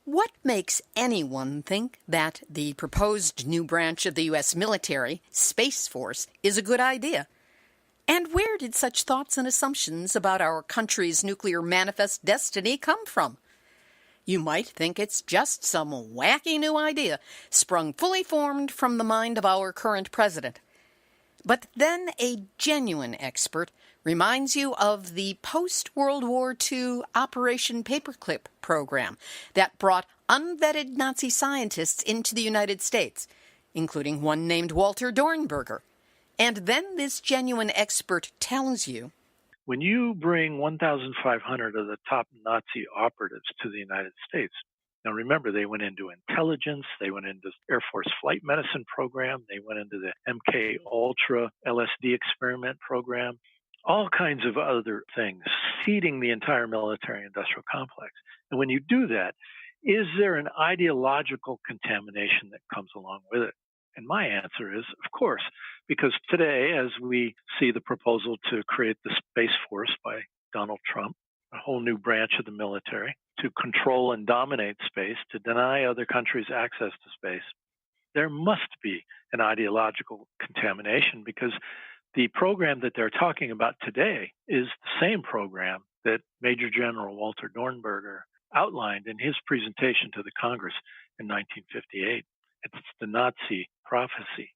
What makes anyone think that the proposed new branch of the U.S. military, Space Force, is a good idea? And where did such thoughts and assumptions about our country's nuclear manifest destiny come from? You might think it's just some wacky new idea sprung fully formed from the mind of our current president. But then a genuine expert reminds you of the post-World War II Operation Paperclip program that brought unvetted Nazi scientists into the United States, including one named Walter Dornberger. And then this genuine expert tells you, when you bring 1,500 of the top Nazi operatives to the United States, now remember, they went into intelligence, they went into Air Force Flight Medicine program, they went into the MK Ultra LSD experiment program, all kinds of other things, seeding the entire military-industrial complex. And when you do that, is there an ideological contamination that comes along with it? And my answer is, of course, because today, as we see the proposal to create the Space Force by Donald Trump, a whole new branch of the military, to control and dominate space, to deny other countries access to space, there must be an ideological contamination, because the program that they're talking about today is the same program that Major General Walter Dornberger outlined in his presentation to the Congress in 1958. It's the Nazi prophecy.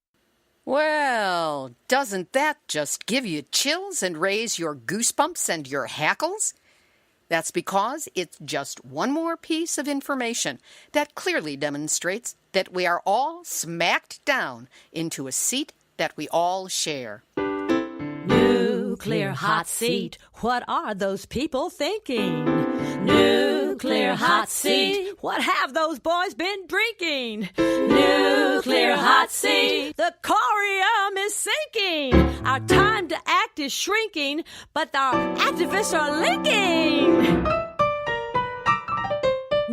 Well, doesn't that just give you chills and raise your goosebumps and your hackles? That's because it's just one more piece of information that clearly demonstrates that we are all smacked down into a seat that we all share. Nuclear hot seat, what are those people thinking? Nuclear hot seat, what have those boys been drinking? Nuclear hot seat, the corium is sinking. Our time to act is shrinking, but our activists are linking.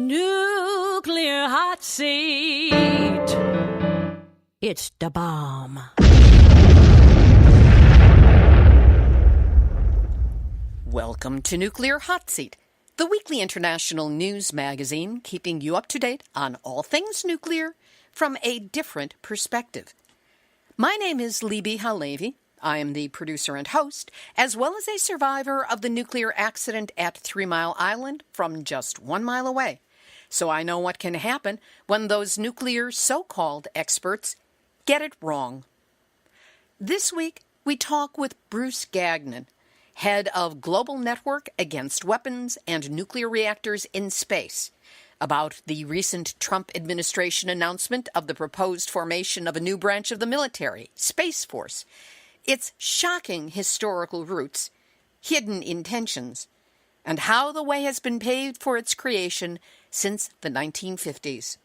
Nuclear hot seat, it's the bomb. Welcome to Nuclear Hot Seat, the weekly international news magazine keeping you up to date on all things nuclear from a different perspective. My name is Libby Halevi. I am the producer and host, as well as a survivor of the nuclear accident at 3 Mile Island from just 1 mile away. So I know what can happen when those nuclear so-called experts get it wrong. This week, we talk with Bruce Gagnon, head of Global Network Against Weapons and Nuclear Reactors in Space, about the recent Trump administration announcement of the proposed formation of a new branch of the military, Space Force, its shocking historical roots, hidden intentions, and how the way has been paved for its creation since the 1950s.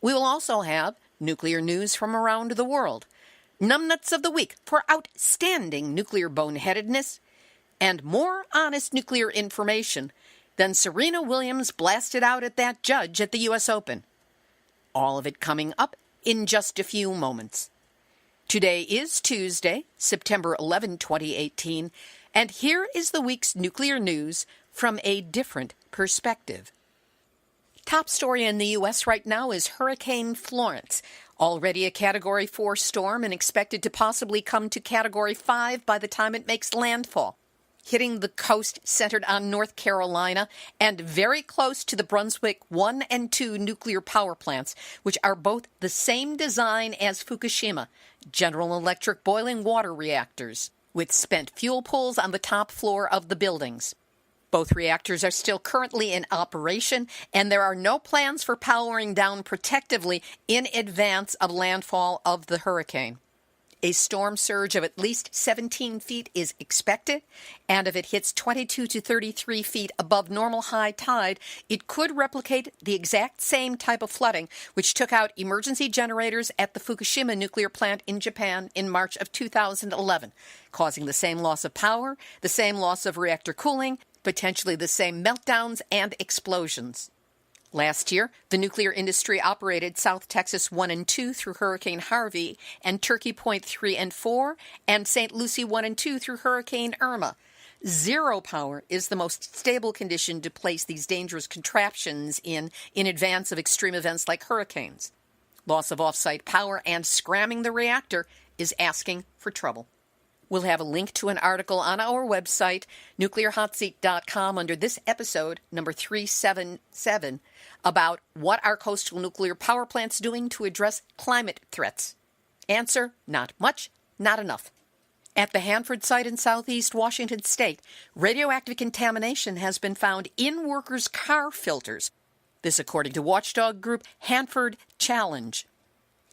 We will also have nuclear news from around the world, Numnutz of the Week for outstanding nuclear boneheadedness, and more honest nuclear information than Serena Williams blasted out at that judge at the U.S. Open. All of it coming up in just a few moments. Today is Tuesday, September 11, 2018, and here is the week's nuclear news from a different perspective. Top story in the U.S. right now is Hurricane Florence, already a Category 4 storm and expected to possibly come to Category 5 by the time it makes landfall, hitting the coast centered on North Carolina and very close to the Brunswick 1 and 2 nuclear power plants, which are both the same design as Fukushima, General Electric boiling water reactors, with spent fuel pools on the top floor of the buildings. Both reactors are still currently in operation, and there are no plans for powering down protectively in advance of landfall of the hurricane. A storm surge of at least 17 feet is expected, and if it hits 22 to 33 feet above normal high tide, it could replicate the exact same type of flooding which took out emergency generators at the Fukushima nuclear plant in Japan in March of 2011, causing the same loss of power, the same loss of reactor cooling, potentially the same meltdowns and explosions. Last year, the nuclear industry operated South Texas 1 and 2 through Hurricane Harvey and Turkey Point 3 and 4 and St. Lucie 1 and 2 through Hurricane Irma. zero power is the most stable condition to place these dangerous contraptions in advance of extreme events like hurricanes. Loss of off-site power and scramming the reactor is asking for trouble. We'll have a link to an article on our website, nuclearhotseat.com, under this episode, number 377, about what are coastal nuclear power plants doing to address climate threats. Answer, not much, not enough. At the Hanford site in southeast Washington state, radioactive contamination has been found in workers' car filters. This according to watchdog group Hanford Challenge.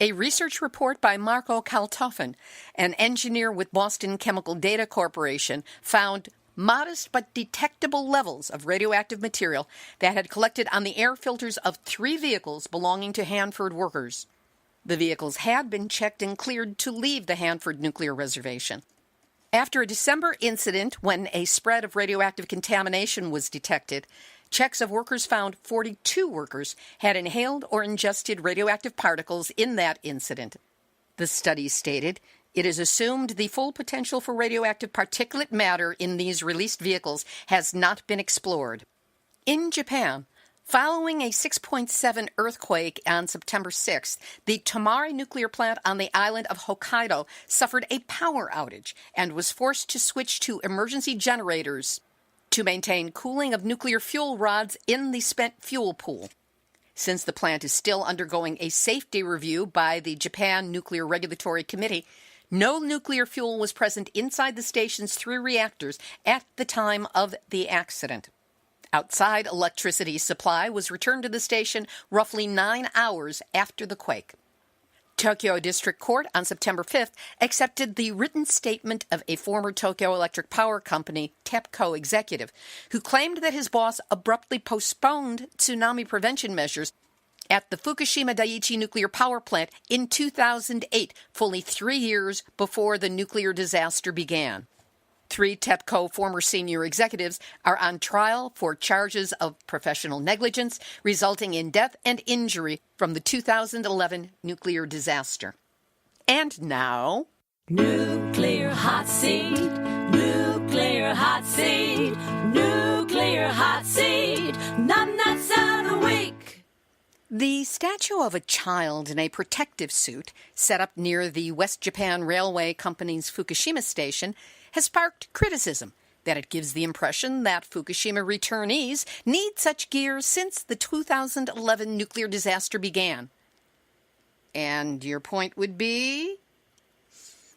A research report by Marco Kaltofen, an engineer with Boston Chemical Data Corporation, found modest but detectable levels of radioactive material that had collected on the air filters of 3 vehicles belonging to Hanford workers. The vehicles had been checked and cleared to leave the Hanford Nuclear Reservation. After a December incident when a spread of radioactive contamination was detected, checks of workers found 42 workers had inhaled or ingested radioactive particles in that incident. The study stated, it is assumed the full potential for radioactive particulate matter in these released vehicles has not been explored. In Japan, following a 6.7 earthquake on September 6th, the Tomari nuclear plant on the island of Hokkaido suffered a power outage and was forced to switch to emergency generators to maintain cooling of nuclear fuel rods in the spent fuel pool. Since the plant is still undergoing a safety review by the Japan Nuclear Regulatory Committee, no nuclear fuel was present inside the station's 3 reactors at the time of the accident. Outside electricity supply was returned to the station roughly 9 hours after the quake. Tokyo District Court on September 5th accepted the written statement of a former Tokyo Electric Power Company TEPCO executive who claimed that his boss abruptly postponed tsunami prevention measures at the Fukushima Daiichi nuclear power plant in 2008, fully 3 years before the nuclear disaster began. 3 TEPCO former senior executives are on trial for charges of professional negligence resulting in death and injury from the 2011 nuclear disaster. And now, Nuclear hot seat, nuclear hot seat, nuclear hot seat, Numnutz of the week. the statue of a child in a protective suit set up near the West Japan Railway Company's Fukushima station has sparked criticism that it gives the impression that Fukushima returnees need such gear since the 2011 nuclear disaster began. And your point would be?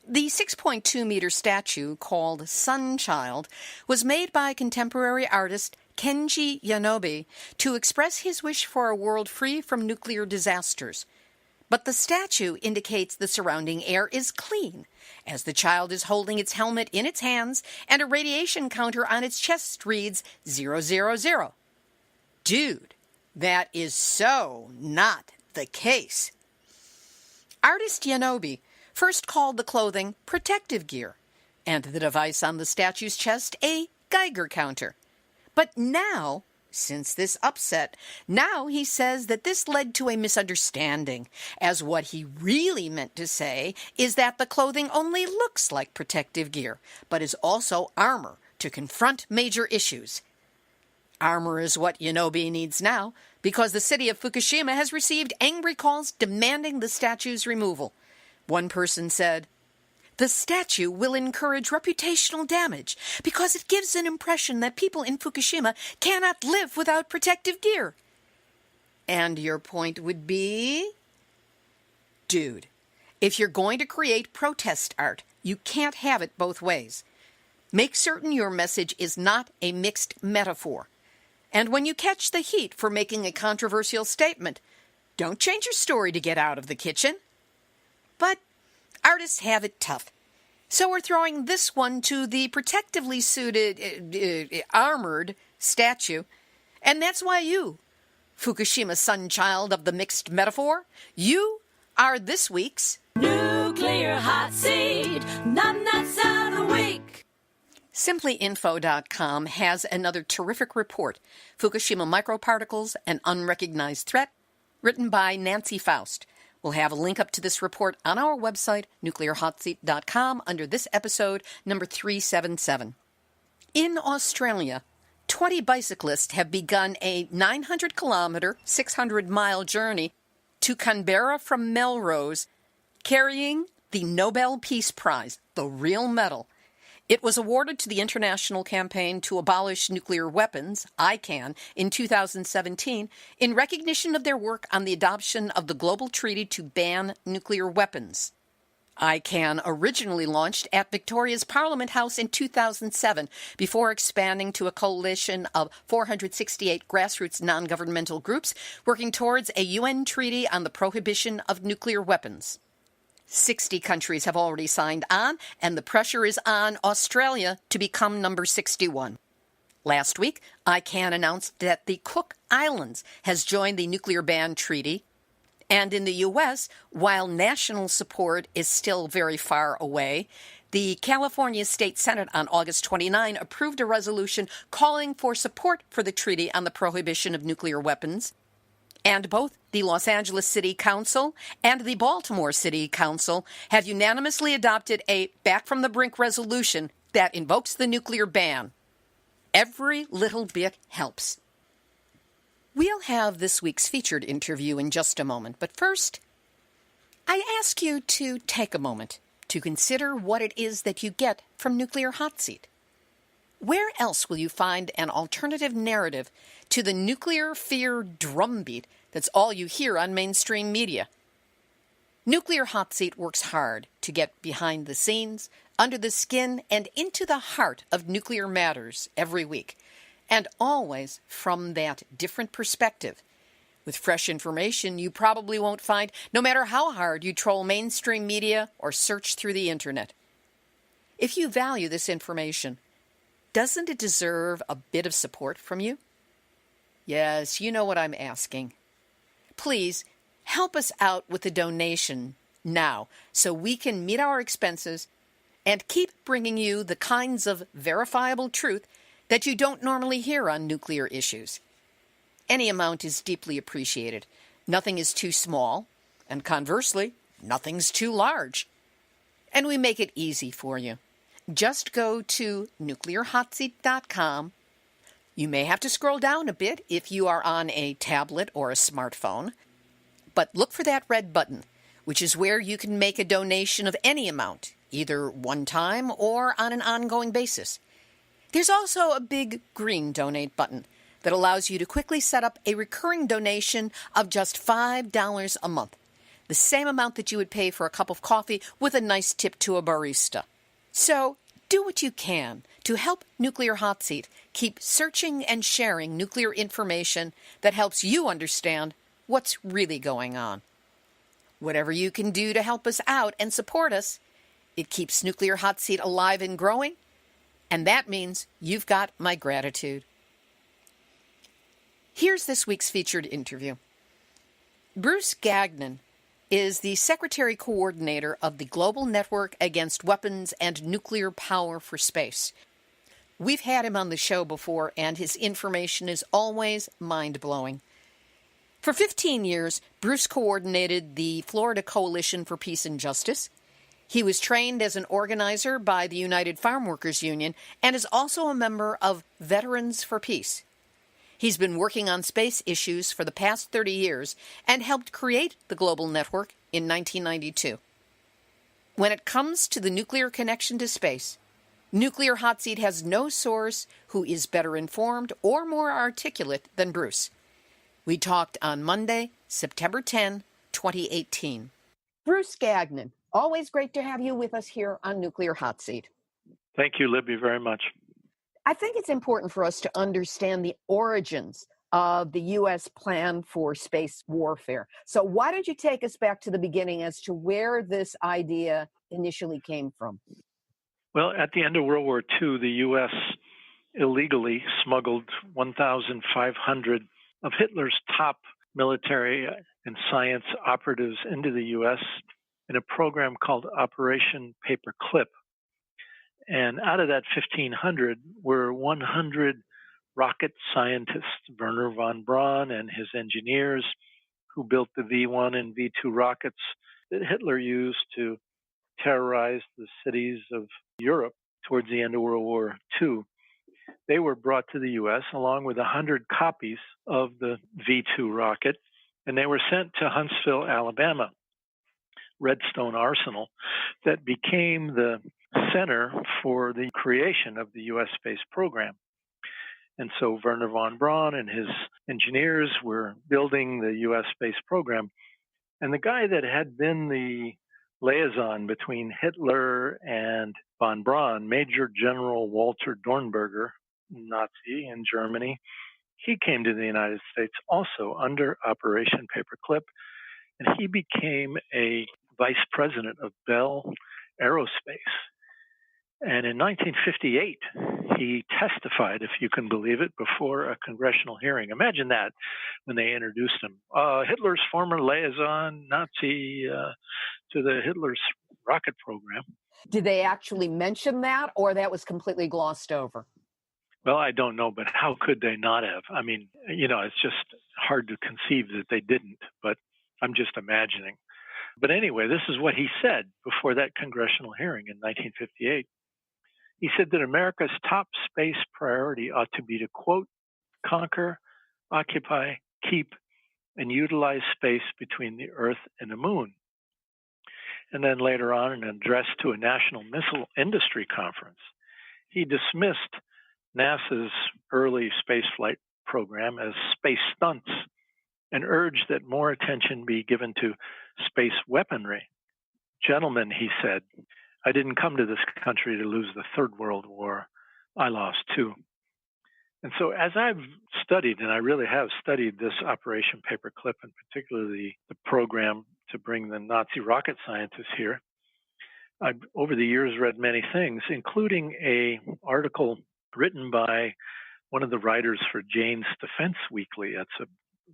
The 6.2-meter statue, called Sunchild, was made by contemporary artist Kenji Yanobe to express his wish for a world free from nuclear disasters. But the statue indicates the surrounding air is clean, as the child is holding its helmet in its hands and a radiation counter on its chest reads 000. Dude, that is so not the case. Artist Yanobe first called the clothing protective gear, and the device on the statue's chest a Geiger counter. But now, since this upset, now he says that this led to a misunderstanding, as what he really meant to say is that the clothing only looks like protective gear, but is also armor to confront major issues. Armor is what Yanobe needs now, because the city of Fukushima has received angry calls demanding the statue's removal. One person said, "The statue will encourage reputational damage because it gives an impression that people in Fukushima cannot live without protective gear." And your point would be? Dude, if you're going to create protest art, you can't have it both ways. Make certain your message is not a mixed metaphor. And when you catch the heat for making a controversial statement, don't change your story to get out of the kitchen. But artists have it tough. So we're throwing this one to the protectively suited, armored statue. And that's why you, Fukushima Sunchild of the mixed metaphor, you are this week's Nuclear Hot Seat, Numnutz of the Week. SimplyInfo.com has another terrific report, Fukushima Microparticles, an Unrecognized Threat, written by Nancy Faust. We'll have a link up to this report on our website, nuclearhotseat.com, under this episode, number 377. In Australia, 20 bicyclists have begun a 900-kilometer, 600-mile journey to Canberra from Melrose, carrying the Nobel Peace Prize, the real medal. It was awarded to the International Campaign to Abolish Nuclear Weapons, ICAN, in 2017 in recognition of their work on the adoption of the global treaty to ban nuclear weapons. ICAN originally launched at Victoria's Parliament House in 2007 before expanding to a coalition of 468 grassroots non-governmental groups working towards a UN treaty on the prohibition of nuclear weapons. 60 countries have already signed on, and the pressure is on Australia to become number 61. Last week, ICAN announced that the Cook Islands has joined the nuclear ban treaty. And in the U.S., while national support is still very far away, the California State Senate on August 29 approved a resolution calling for support for the treaty on the prohibition of nuclear weapons. And both the Los Angeles City Council and the Baltimore City Council have unanimously adopted a Back from the Brink resolution that invokes the nuclear ban. Every little bit helps. We'll have this week's featured interview in just a moment, but first, I ask you to take a moment to consider what it is that you get from Nuclear Hot Seat. Where else will you find an alternative narrative to the nuclear fear drumbeat that's all you hear on mainstream media? Nuclear Hot Seat works hard to get behind the scenes, under the skin, and into the heart of nuclear matters every week, and always from that different perspective, with fresh information you probably won't find no matter how hard you troll mainstream media or search through the internet. If you value this information, doesn't it deserve a bit of support from you? Yes, you know what I'm asking. Please help us out with a donation now so we can meet our expenses and keep bringing you the kinds of verifiable truth that you don't normally hear on nuclear issues. Any amount is deeply appreciated. Nothing is too small, and conversely, nothing's too large. And we make it easy for you. Just go to nuclearhotseat.com. You may have to scroll down a bit if you are on a tablet or a smartphone, but look for that red button, which is where you can make a donation of any amount, either one time or on an ongoing basis. There's also a big green donate button that allows you to quickly set up a recurring donation of just $5 a month, the same amount that you would pay for a cup of coffee with a nice tip to a barista. So do what you can to help Nuclear Hot Seat keep searching and sharing nuclear information that helps you understand what's really going on. Whatever you can do to help us out and support us, it keeps Nuclear Hot Seat alive and growing, and that means you've got my gratitude. Here's this week's featured interview. Bruce Gagnon is the Secretary Coordinator of the Global Network Against Weapons and Nuclear Power for Space. We've had him on the show before, and his information is always mind-blowing. For 15 years, Bruce coordinated the Florida Coalition for Peace and Justice. He was trained as an organizer by the United Farm Workers Union and is also a member of Veterans for Peace. He's been working on space issues for the past 30 years and helped create the Global Network in 1992. When it comes to the nuclear connection to space, Nuclear Hot Seat has no source who is better informed or more articulate than Bruce. We talked on Monday, September 10, 2018. Bruce Gagnon, always great to have you with us here on Nuclear Hot Seat. Thank you, Libby, very much. I think it's important for us to understand the origins of the U.S. plan for space warfare. So why don't you take us back to the beginning as to where this idea initially came from? Well, at the end of World War II, the U.S. illegally smuggled 1,500 of Hitler's top military and science operatives into the U.S. in a program called Operation Paperclip. And out of that 1,500 were 100 rocket scientists, Wernher von Braun and his engineers, who built the V-1 and V-2 rockets that Hitler used to terrorize the cities of Europe towards the end of World War II. They were brought to the U.S. along with 100 copies of the V-2 rocket, and they were sent to Huntsville, Alabama, Redstone Arsenal, that became the center for the creation of the U.S. space program. And so Wernher von Braun and his engineers were building the U.S. space program. And the guy that had been the liaison between Hitler and von Braun, Major General Walter Dornberger, Nazi in Germany, he came to the United States also under Operation Paperclip, and he became a vice president of Bell Aerospace. And in 1958, he testified, if you can believe it, before a congressional hearing. Imagine that when they introduced him. Hitler's former liaison, Nazi, to the Hitler's rocket program. Did they actually mention that, or that was completely glossed over? Well, I don't know, but how could they not have? I mean, it's just hard to conceive that they didn't, but I'm just imagining. But anyway, this is what he said before that congressional hearing in 1958. He said that America's top space priority ought to be to, quote, conquer, occupy, keep, and utilize space between the Earth and the Moon. And then later on, in an address to a national missile industry conference, he dismissed NASA's early spaceflight program as space stunts and urged that more attention be given to space weaponry. Gentlemen, he said, I didn't come to this country to lose the Third World War. I lost too. And so as I've studied, and I really have studied this Operation Paperclip, and particularly the program to bring the Nazi rocket scientists here, I've over the years read many things, including an article written by one of the writers for Jane's Defense Weekly. That's a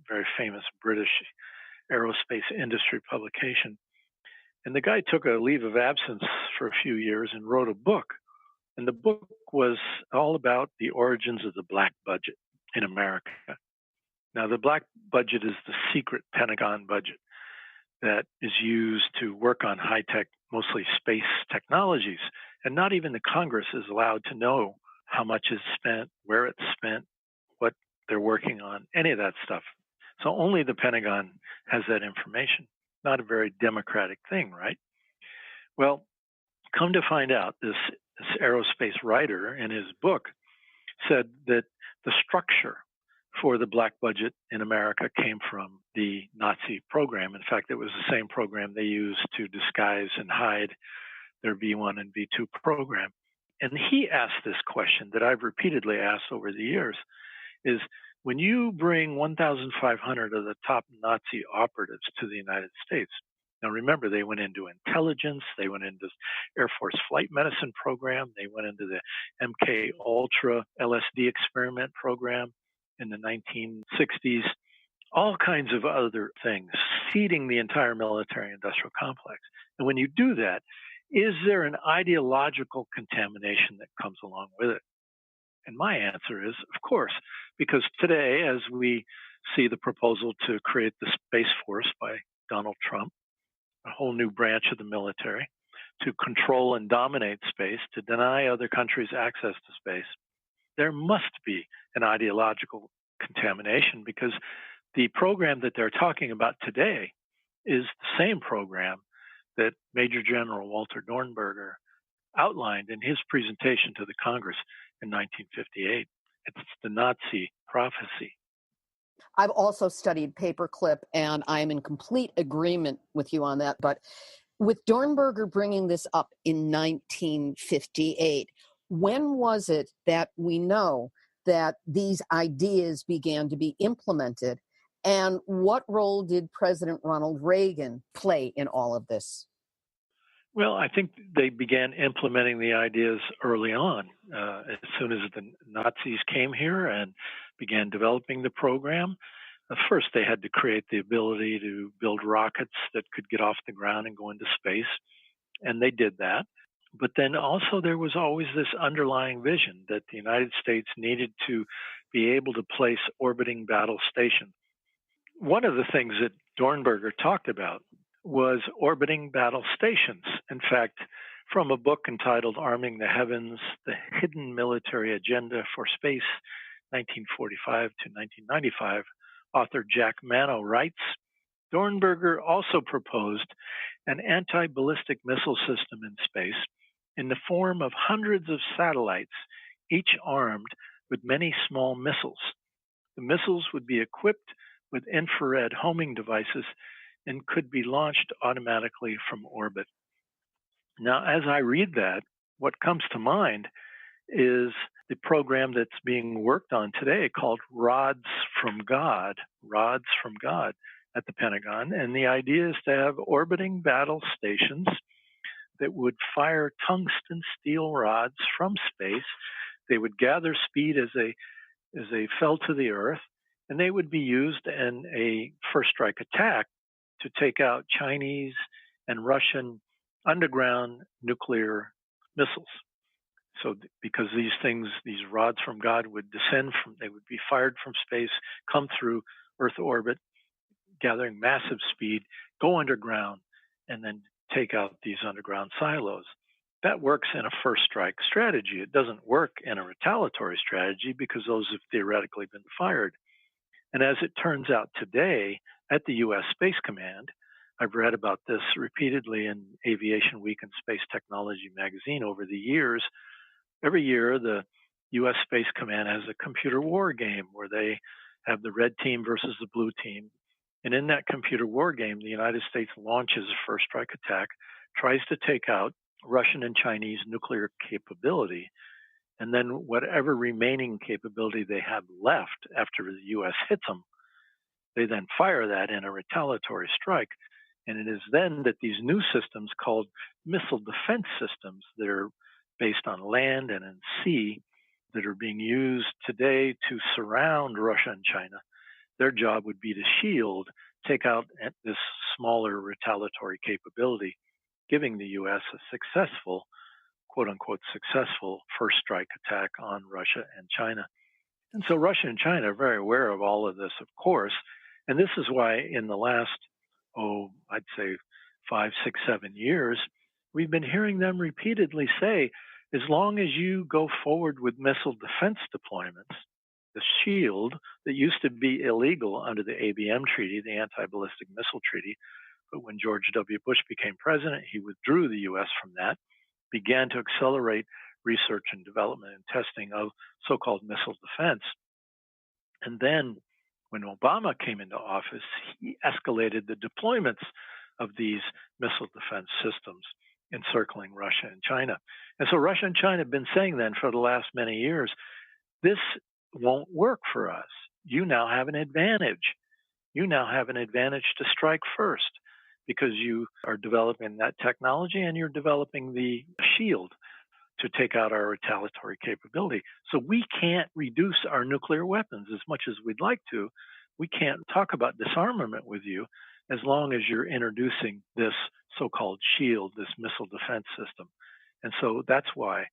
very famous British aerospace industry publication. And the guy took a leave of absence for a few years and wrote a book. And the book was all about the origins of the black budget in America. Now, the black budget is the secret Pentagon budget that is used to work on high-tech, mostly space technologies. And not even the Congress is allowed to know how much is spent, where it's spent, what they're working on, any of that stuff. So only the Pentagon has that information. Not a very democratic thing, right? Well, come to find out, this aerospace writer in his book said that the structure for the black budget in America came from the Nazi program. In fact, it was the same program they used to disguise and hide their V-1 and V-2 program. And he asked this question that I've repeatedly asked over the years, is when you bring 1,500 of the top Nazi operatives to the United States, now remember, they went into intelligence, they went into Air Force flight medicine program, they went into the MK Ultra LSD experiment program in the 1960s, all kinds of other things, seeding the entire military-industrial complex. And when you do that, is there an ideological contamination that comes along with it? And my answer is, of course, because today, as we see the proposal to create the Space Force by Donald Trump, a whole new branch of the military, to control and dominate space, to deny other countries access to space, there must be an ideological contamination, because the program that they're talking about today is the same program that Major General Walter Dornberger outlined in his presentation to the Congress in 1958. It's the Nazi prophecy. I've also studied Paperclip, and I'm in complete agreement with you on that. But with Dornberger bringing this up in 1958, when was it that we know that these ideas began to be implemented? And what role did President Ronald Reagan play in all of this? Well, I think they began implementing the ideas early on. As soon as the Nazis came here and began developing the program, first they had to create the ability to build rockets that could get off the ground and go into space, and they did that. But then also there was always this underlying vision that the United States needed to be able to place orbiting battle stations. One of the things that Dornberger talked about was orbiting battle stations. In fact, from a book entitled Arming the Heavens, The Hidden Military Agenda for Space, 1945 to 1995, author Jack Mano writes, Dornberger also proposed an anti-ballistic missile system in space in the form of hundreds of satellites, each armed with many small missiles. The missiles would be equipped with infrared homing devices and could be launched automatically from orbit. Now, as I read that, what comes to mind is the program that's being worked on today called Rods from God at the Pentagon. And the idea is to have orbiting battle stations that would fire tungsten steel rods from space. They would gather speed as they fell to the Earth, and they would be used in a first strike attack to take out Chinese and Russian underground nuclear missiles. So because these rods from God would they would be fired from space, come through Earth orbit, gathering massive speed, go underground, and then take out these underground silos. That works in a first strike strategy. It doesn't work in a retaliatory strategy because those have theoretically been fired. And as it turns out today, at the U.S. Space Command, I've read about this repeatedly in Aviation Week and Space Technology magazine over the years. Every year, the U.S. Space Command has a computer war game where they have the red team versus the blue team. And in that computer war game, the United States launches a first strike attack, tries to take out Russian and Chinese nuclear capability, and then whatever remaining capability they have left after the U.S. hits them, they then fire that in a retaliatory strike. And it is then that these new systems called missile defense systems that are based on land and in sea that are being used today to surround Russia and China. Their job would be to shield, take out this smaller retaliatory capability, giving the U.S. a successful, quote unquote, successful first strike attack on Russia and China. And so Russia and China are very aware of all of this, of course. And this is why in the last, I'd say 5, 6, 7 years, we've been hearing them repeatedly say, as long as you go forward with missile defense deployments, the shield that used to be illegal under the ABM Treaty, the Anti-Ballistic Missile Treaty, but when George W. Bush became president, he withdrew the U.S. from that, began to accelerate research and development and testing of so-called missile defense. And then when Obama came into office, he escalated the deployments of these missile defense systems encircling Russia and China. And so Russia and China have been saying then for the last many years, this won't work for us. You now have an advantage. You now have an advantage to strike first because you are developing that technology and you're developing the shield to take out our retaliatory capability. So we can't reduce our nuclear weapons as much as we'd like to. We can't talk about disarmament with you as long as you're introducing this so-called shield, this missile defense system. And so that's why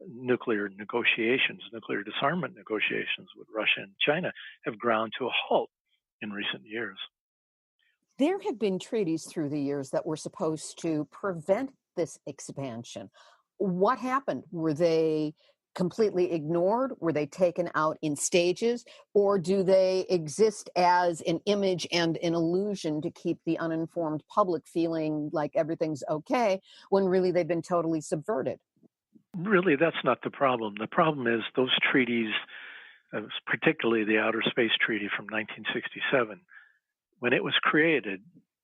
nuclear disarmament negotiations with Russia and China have ground to a halt in recent years. There have been treaties through the years that were supposed to prevent this expansion. What happened? Were they completely ignored? Were they taken out in stages? Or do they exist as an image and an illusion to keep the uninformed public feeling like everything's okay when really they've been totally subverted? Really, that's not the problem. The problem is those treaties, particularly the Outer Space Treaty from 1967, when it was created,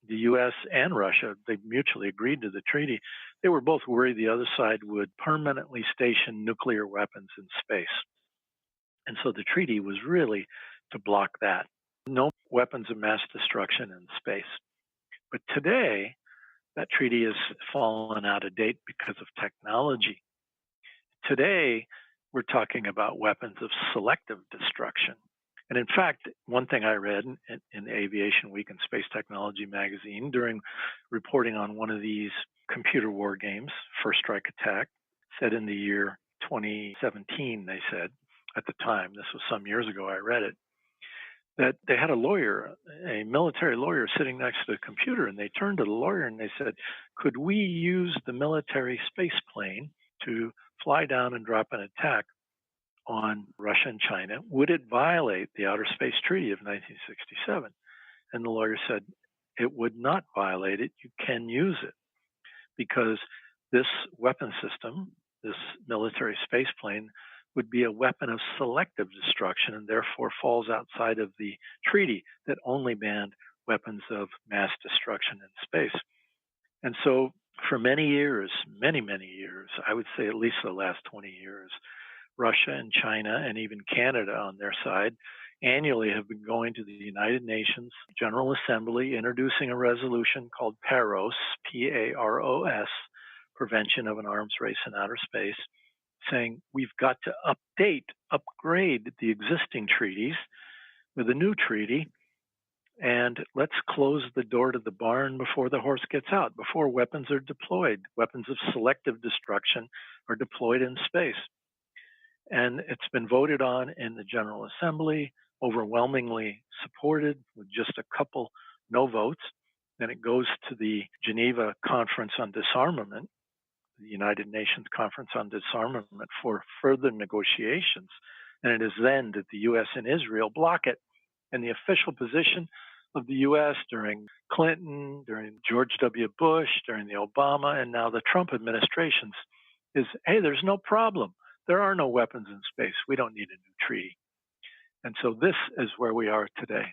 the U.S. and Russia, they mutually agreed to the treaty. They were both worried the other side would permanently station nuclear weapons in space. And so the treaty was really to block that. No weapons of mass destruction in space. But today, that treaty has fallen out of date because of technology. Today, we're talking about weapons of selective destruction. And in fact, one thing I read in Aviation Week and Space Technology magazine during reporting on one of these computer war games, First Strike Attack, said in the year 2017, they said, at the time, this was some years ago, I read it, that they had a lawyer, a military lawyer, sitting next to the computer, and they turned to the lawyer and they said, could we use the military space plane to fly down and drop an attack on Russia and China? Would it violate the Outer Space Treaty of 1967? And the lawyer said, it would not violate it. You can use it because this weapon system, this military space plane, would be a weapon of selective destruction and therefore falls outside of the treaty that only banned weapons of mass destruction in space. And so for many years, many years, I would say at least the last 20 years, Russia and China and even Canada on their side annually have been going to the United Nations General Assembly, introducing a resolution called PAROS, P-A-R-O-S, Prevention of an Arms Race in Outer Space, saying we've got to upgrade the existing treaties with a new treaty, and let's close the door to the barn before the horse gets out, before weapons are deployed. Weapons of selective destruction are deployed in space. And it's been voted on in the General Assembly, overwhelmingly supported with just a couple no votes. Then it goes to the Geneva Conference on Disarmament, the United Nations Conference on Disarmament, for further negotiations. And it is then that the U.S. and Israel block it. And the official position of the U.S. during Clinton, during George W. Bush, during the Obama, and now the Trump administrations is, hey, there's no problem. There are no weapons in space. We don't need a new treaty. And so this is where we are today.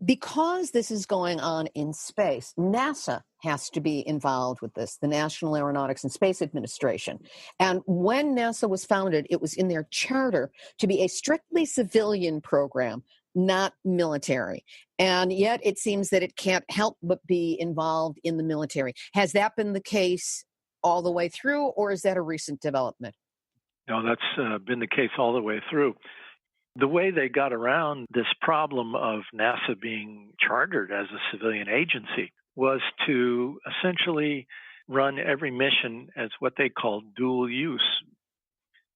Because this is going on in space, NASA has to be involved with this, the National Aeronautics and Space Administration. And when NASA was founded, it was in their charter to be a strictly civilian program, not military. And yet it seems that it can't help but be involved in the military. Has that been the case all the way through, or is that a recent development? No, that's been the case all the way through. The way they got around this problem of NASA being chartered as a civilian agency was to essentially run every mission as what they called dual use.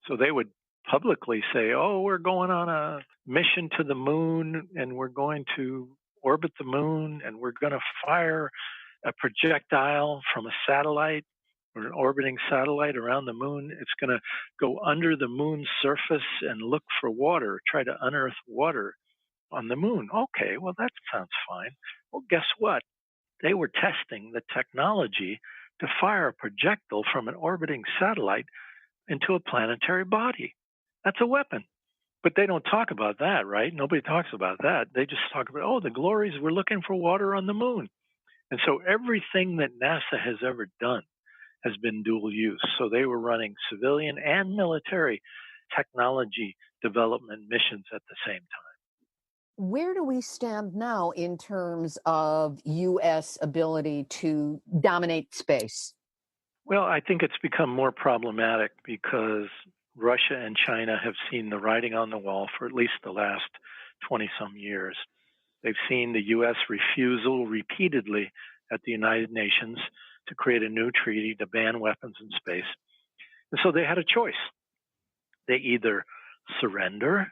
So they would publicly say, oh, we're going on a mission to the moon and we're going to orbit the moon and we're going to fire a projectile from a satellite or an orbiting satellite around the moon. It's going to go under the moon's surface and look for water, try to unearth water on the moon. Okay, well, that sounds fine. Well, guess what? They were testing the technology to fire a projectile from an orbiting satellite into a planetary body. That's a weapon. But they don't talk about that, right? Nobody talks about that. They just talk about, oh, the glories, we're looking for water on the moon. And so everything that NASA has ever done has been dual use. So they were running civilian and military technology development missions at the same time. Where do we stand now in terms of U.S. ability to dominate space? Well, I think it's become more problematic because Russia and China have seen the writing on the wall for at least the last 20-some years. They've seen the U.S. refusal repeatedly at the United Nations to create a new treaty to ban weapons in space. And so they had a choice. They either surrender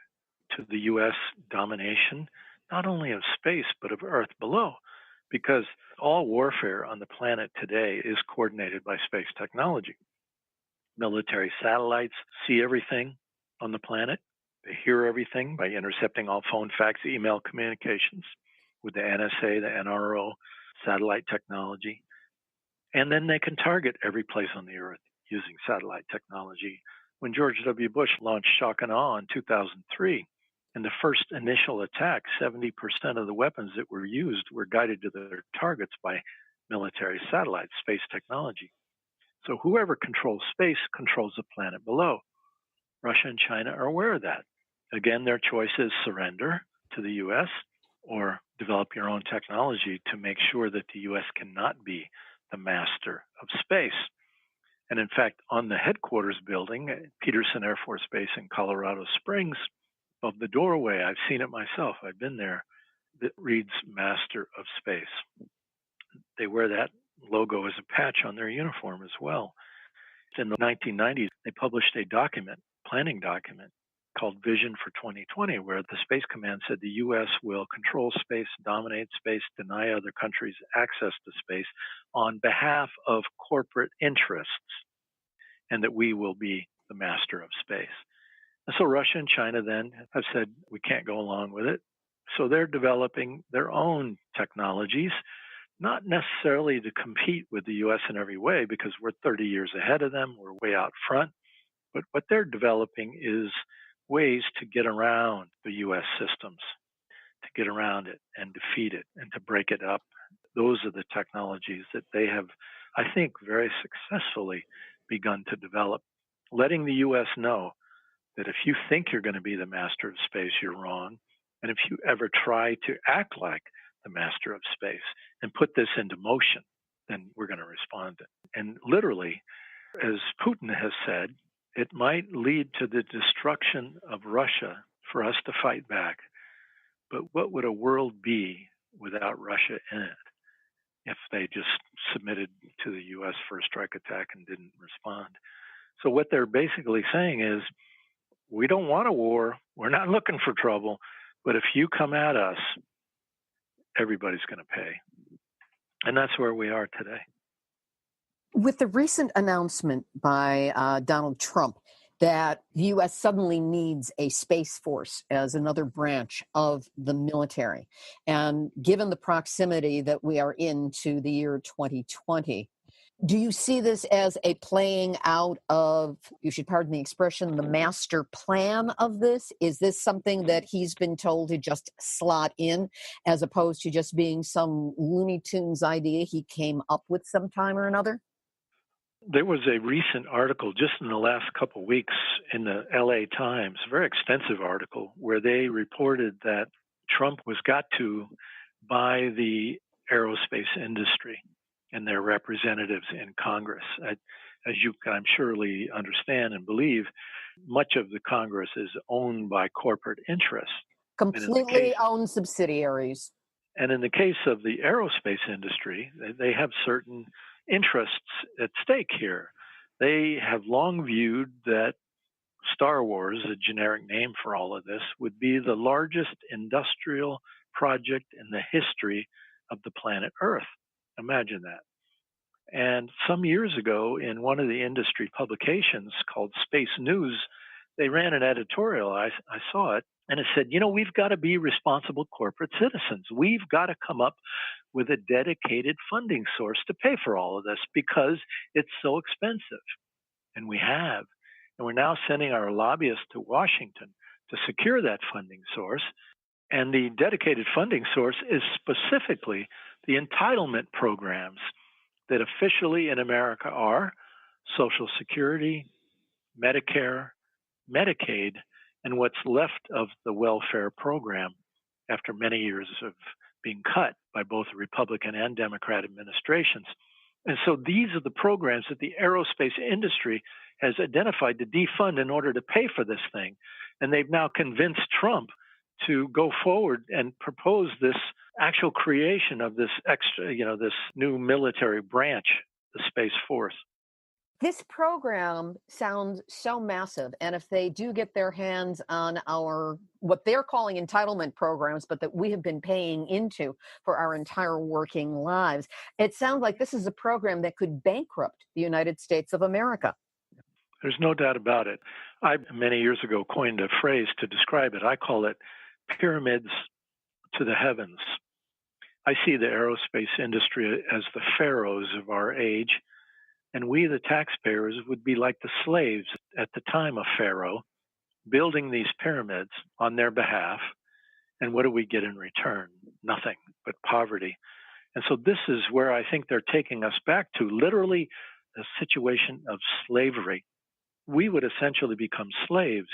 to the U.S. domination, not only of space, but of Earth below, because all warfare on the planet today is coordinated by space technology. Military satellites see everything on the planet. They hear everything by intercepting all phone, fax, email communications with the NSA, the NRO, satellite technology. And then they can target every place on the Earth using satellite technology. When George W. Bush launched Shock and Awe in 2003, in the first initial attack, 70% of the weapons that were used were guided to their targets by military satellites, space technology. So whoever controls space controls the planet below. Russia and China are aware of that. Again, their choice is surrender to the U.S. or develop your own technology to make sure that the U.S. cannot be the master of space. And in fact, on the headquarters building at Peterson Air Force Base in Colorado Springs, above the doorway, I've seen it myself, I've been there, that reads Master of Space. They wear that logo as a patch on their uniform as well. In the 1990s, they published a document, planning document, called Vision for 2020, where the Space Command said the U.S. will control space, dominate space, deny other countries access to space on behalf of corporate interests, and that we will be the master of space. And so Russia and China then have said, we can't go along with it. So they're developing their own technologies, not necessarily to compete with the U.S. in every way, because we're 30 years ahead of them, we're way out front. But what they're developing is ways to get around the U.S. systems, to get around it and defeat it and to break it up. Those are the technologies that they have, I think, very successfully begun to develop, letting the U.S. know that if you think you're going to be the master of space, you're wrong. And if you ever try to act like the master of space and put this into motion, then we're going to respond. And literally, as Putin has said, it might lead to the destruction of Russia for us to fight back. But what would a world be without Russia in it if they just submitted to the U.S. first strike attack and didn't respond? So what they're basically saying is, we don't want a war. We're not looking for trouble. But if you come at us, everybody's going to pay. And that's where we are today. With the recent announcement by Donald Trump that the U.S. suddenly needs a space force as another branch of the military, and given the proximity that we are in to the year 2020, do you see this as a playing out of, you should pardon the expression, the master plan of this? Is this something that he's been told to just slot in as opposed to just being some Looney Tunes idea he came up with sometime or another? There was a recent article just in the last couple of weeks in the LA Times, a very extensive article, where they reported that Trump was got to by the aerospace industry and their representatives in Congress. As you can, I'm surely understand and believe, much of the Congress is owned by corporate interests. Completely owned subsidiaries. And in the case of the aerospace industry, they have certain interests at stake here. They have long viewed that Star Wars, a generic name for all of this, would be the largest industrial project in the history of the planet Earth. Imagine that. And some years ago, in one of the industry publications called Space News, they ran an editorial. I saw it, and it said, we've got to be responsible corporate citizens. We've got to come up with a dedicated funding source to pay for all of this because it's so expensive. And we have. And we're now sending our lobbyists to Washington to secure that funding source. And the dedicated funding source is specifically the entitlement programs that officially in America are Social Security, Medicare, Medicaid, and what's left of the welfare program after many years of being cut by both Republican and Democrat administrations. And so these are the programs that the aerospace industry has identified to defund in order to pay for this thing. And they've now convinced Trump to go forward and propose this actual creation of this extra, this new military branch, the Space Force. This program sounds so massive, and if they do get their hands on our, what they're calling entitlement programs, but that we have been paying into for our entire working lives, it sounds like this is a program that could bankrupt the United States of America. There's no doubt about it. I, many years ago, coined a phrase to describe it. I call it pyramids to the heavens. I see the aerospace industry as the pharaohs of our age, and we, the taxpayers, would be like the slaves at the time of Pharaoh, building these pyramids on their behalf. And what do we get in return? Nothing but poverty. And so this is where I think they're taking us back to, literally a situation of slavery. We would essentially become slaves,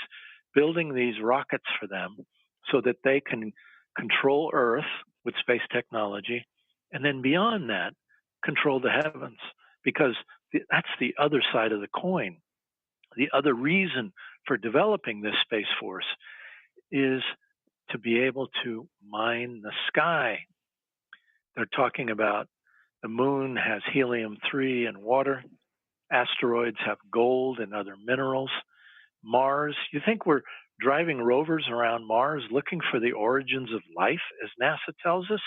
building these rockets for them so that they can control Earth with space technology, and then beyond that, control the heavens, because that's the other side of the coin. The other reason for developing this Space Force is to be able to mine the sky. They're talking about the moon has helium-3 and water. Asteroids have gold and other minerals. Mars, you think we're driving rovers around Mars looking for the origins of life, as NASA tells us?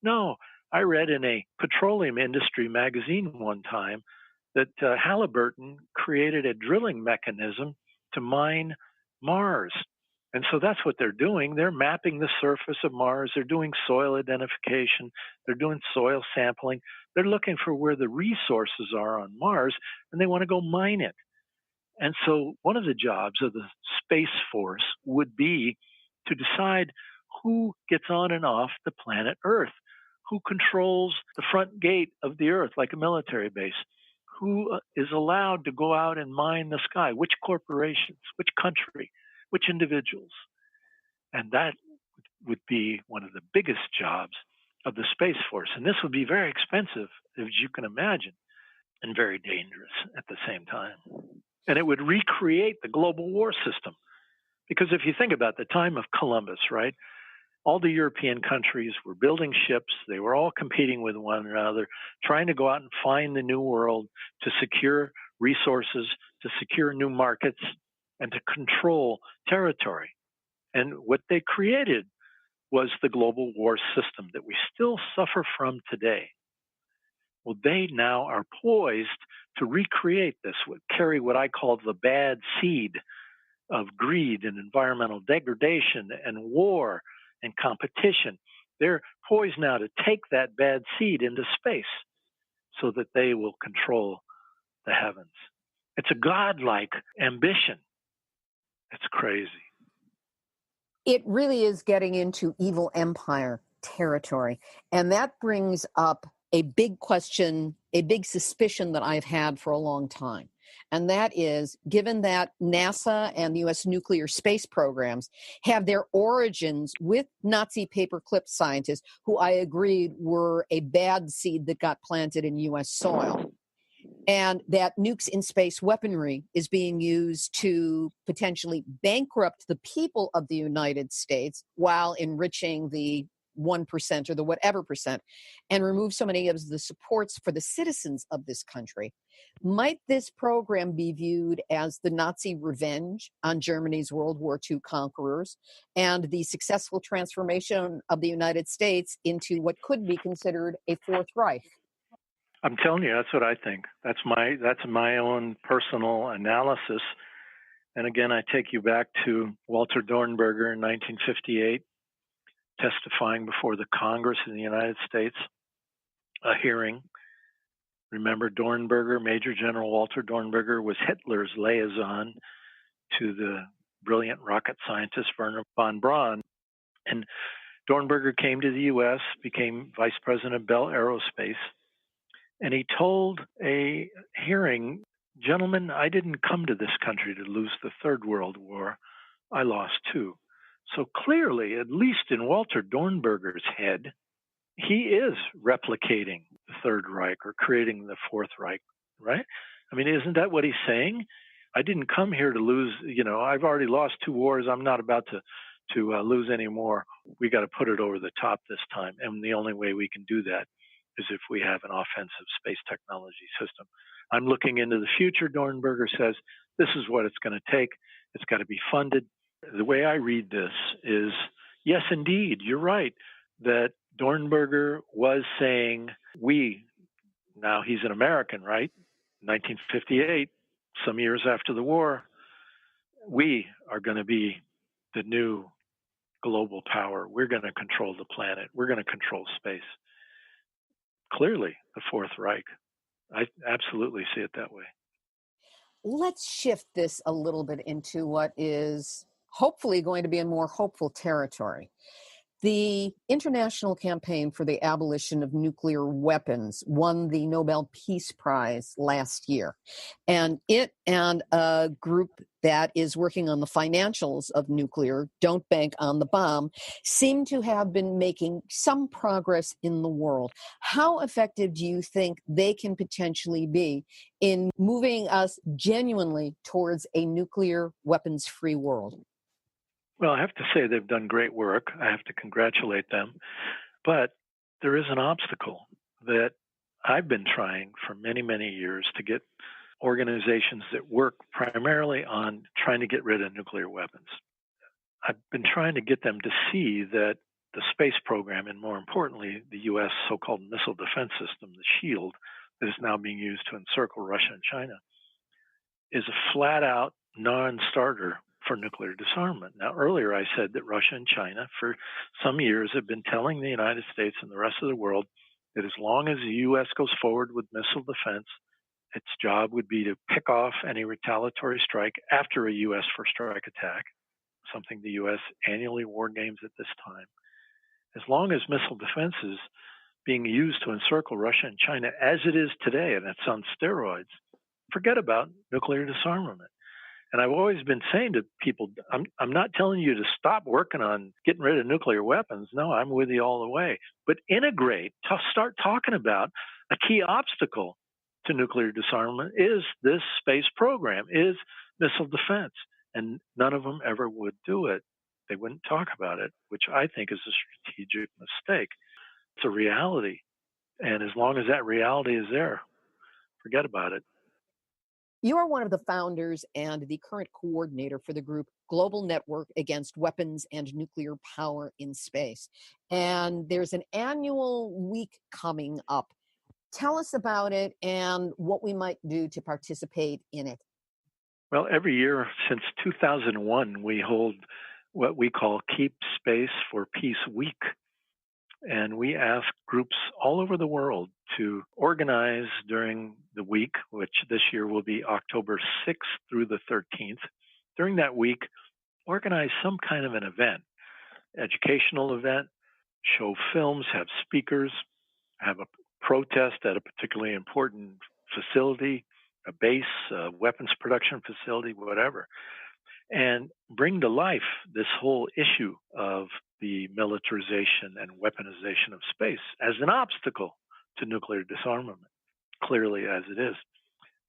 No. I read in a petroleum industry magazine one time that Halliburton created a drilling mechanism to mine Mars. And so that's what they're doing. They're mapping the surface of Mars. They're doing soil identification. They're doing soil sampling. They're looking for where the resources are on Mars, and they want to go mine it. And so one of the jobs of the Space Force would be to decide who gets on and off the planet Earth, who controls the front gate of the Earth like a military base, who is allowed to go out and mine the sky, which corporations, which country, which individuals. And that would be one of the biggest jobs of the Space Force. And this would be very expensive, as you can imagine, and very dangerous at the same time. And it would recreate the global war system. Because if you think about the time of Columbus, right, all the European countries were building ships. They were all competing with one another, trying to go out and find the new world, to secure resources, to secure new markets, and to control territory. And what they created was the global war system that we still suffer from today. Well, they now are poised to recreate this, carry what I call the bad seed of greed and environmental degradation and war and competition. They're poised now to take that bad seed into space so that they will control the heavens. It's a godlike ambition. It's crazy. It really is getting into evil empire territory. And that brings up a big question, a big suspicion that I've had for a long time. And that is, given that NASA and the U.S. nuclear space programs have their origins with Nazi paperclip scientists, who I agreed were a bad seed that got planted in U.S. soil, and that nukes in space weaponry is being used to potentially bankrupt the people of the United States while enriching the 1% or the whatever percent, and remove so many of the supports for the citizens of this country. Might this program be viewed as the Nazi revenge on Germany's World War II conquerors and the successful transformation of the United States into what could be considered a Fourth Reich? I'm telling you, that's what I think. That's my own personal analysis. And again, I take you back to Walter Dornberger in 1958, testifying before the Congress in the United States, a hearing. Remember, Dornberger, Major General Walter Dornberger, was Hitler's liaison to the brilliant rocket scientist Werner von Braun. And Dornberger came to the U.S., became vice president of Bell Aerospace, and he told a hearing, gentlemen, I didn't come to this country to lose the Third World War. I lost two. So clearly, at least in Walter Dornberger's head, he is replicating the Third Reich or creating the Fourth Reich, right? I mean, isn't that what he's saying? I didn't come here to lose, I've already lost two wars. I'm not about to lose any more. We got to put it over the top this time. And the only way we can do that is if we have an offensive space technology system. I'm looking into the future, Dornberger says. This is what it's going to take. It's got to be funded. The way I read this is, yes, indeed, you're right, that Dornberger was saying now he's an American, right? 1958, some years after the war, we are going to be the new global power. We're going to control the planet. We're going to control space. Clearly, the Fourth Reich. I absolutely see it that way. Let's shift this a little bit into what is hopefully going to be a more hopeful territory. The International Campaign for the Abolition of Nuclear Weapons won the Nobel Peace Prize last year. And it and a group that is working on the financials of nuclear, Don't Bank on the Bomb, seem to have been making some progress in the world. How effective do you think they can potentially be in moving us genuinely towards a nuclear weapons-free world? Well, I have to say they've done great work. I have to congratulate them. But there is an obstacle that I've been trying for many, many years to get organizations that work primarily on trying to get rid of nuclear weapons. I've been trying to get them to see that the space program, and more importantly, the U.S. so-called missile defense system, the SHIELD, that is now being used to encircle Russia and China, is a flat-out non-starter for nuclear disarmament. Now, earlier I said that Russia and China, for some years, have been telling the United States and the rest of the world that as long as the U.S. goes forward with missile defense, its job would be to pick off any retaliatory strike after a U.S. first strike attack, something the U.S. annually war games at this time. As long as missile defense is being used to encircle Russia and China as it is today, and it's on steroids, forget about nuclear disarmament. And I've always been saying to people, I'm not telling you to stop working on getting rid of nuclear weapons. No, I'm with you all the way. But integrate, start talking about a key obstacle to nuclear disarmament is this space program, is missile defense. And none of them ever would do it. They wouldn't talk about it, which I think is a strategic mistake. It's a reality. And as long as that reality is there, forget about it. You are one of the founders and the current coordinator for the group Global Network Against Weapons and Nuclear Power in Space. And there's an annual week coming up. Tell us about it and what we might do to participate in it. Well, every year since 2001, we hold what we call Keep Space for Peace Week. And we ask groups all over the world to organize during the week, which this year will be October 6th through the 13th. During that week, organize some kind of an event, educational event, show films, have speakers, have a protest at a particularly important facility, a base, a weapons production facility, whatever, and bring to life this whole issue of the militarization and weaponization of space as an obstacle to nuclear disarmament, clearly as it is.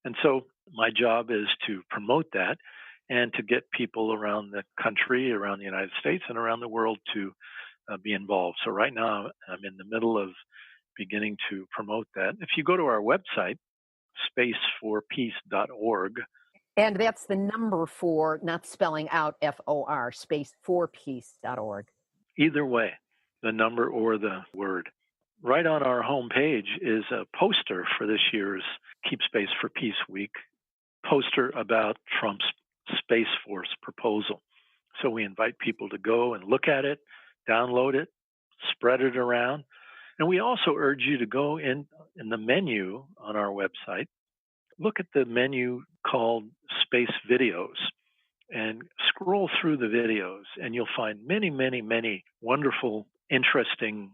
And so my job is to promote that and to get people around the country, around the United States, and around the world to be involved. So right now I'm in the middle of beginning to promote that. If you go to our website, spaceforpeace.org. And that's the number 4, not spelling out FOR, spaceforpeace.org. Either way, the number or the word. Right on our homepage is a poster for this year's Keep Space for Peace Week, poster about Trump's Space Force proposal. So we invite people to go and look at it, download it, spread it around. And we also urge you to go in the menu on our website, look at the menu called Space Videos, and scroll through the videos, and you'll find many, many, many wonderful, interesting,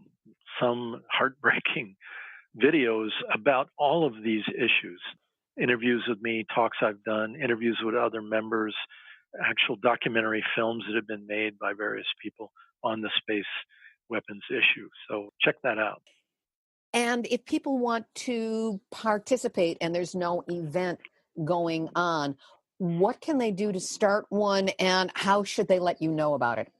some heartbreaking videos about all of these issues. Interviews with me, talks I've done, interviews with other members, actual documentary films that have been made by various people on the space weapons issue. So check that out. And if people want to participate and there's no event going on, what can they do to start one, and how should they let you know about it?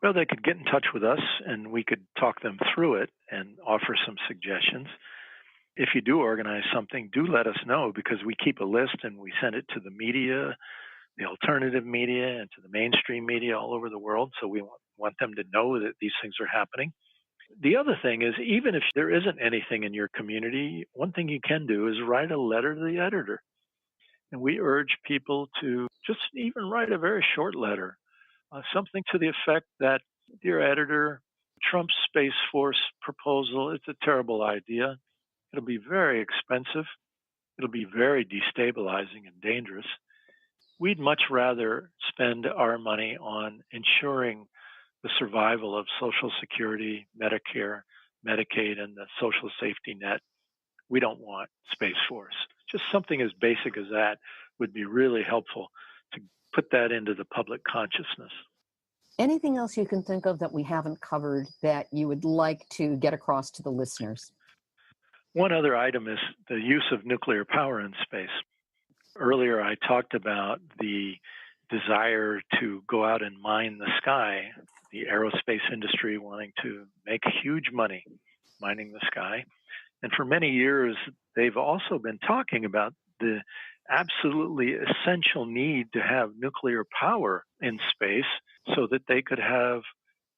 Well, they could get in touch with us and we could talk them through it and offer some suggestions. If you do organize something, do let us know, because we keep a list and we send it to the media, the alternative media, and to the mainstream media all over the world. So we want them to know that these things are happening. The other thing is, even if there isn't anything in your community, one thing you can do is write a letter to the editor. And we urge people to just even write a very short letter, something to the effect that, dear editor, Trump's Space Force proposal, it's a terrible idea. It'll be very expensive. It'll be very destabilizing and dangerous. We'd much rather spend our money on ensuring the survival of Social Security, Medicare, Medicaid, and the social safety net. We don't want Space Force. Just something as basic as that would be really helpful to put that into the public consciousness. Anything else you can think of that we haven't covered that you would like to get across to the listeners? One other item is the use of nuclear power in space. Earlier, I talked about the desire to go out and mine the sky, the aerospace industry wanting to make huge money mining the sky. And for many years, they've also been talking about the absolutely essential need to have nuclear power in space so that they could have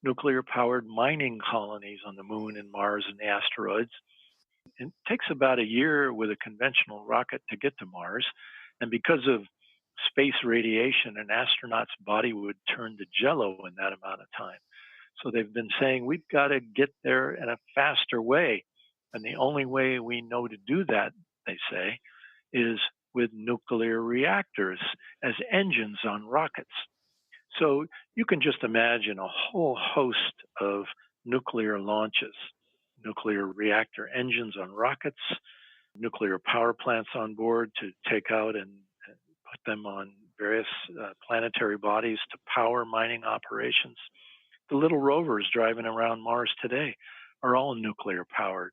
nuclear-powered mining colonies on the moon and Mars and the asteroids. It takes about a year with a conventional rocket to get to Mars, and because of space radiation, an astronaut's body would turn to jello in that amount of time. So they've been saying we've got to get there in a faster way. And the only way we know to do that, they say, is with nuclear reactors as engines on rockets. So you can just imagine a whole host of nuclear launches, nuclear reactor engines on rockets, nuclear power plants on board to take out and put them on various planetary bodies to power mining operations. The little rovers driving around Mars today are all nuclear powered.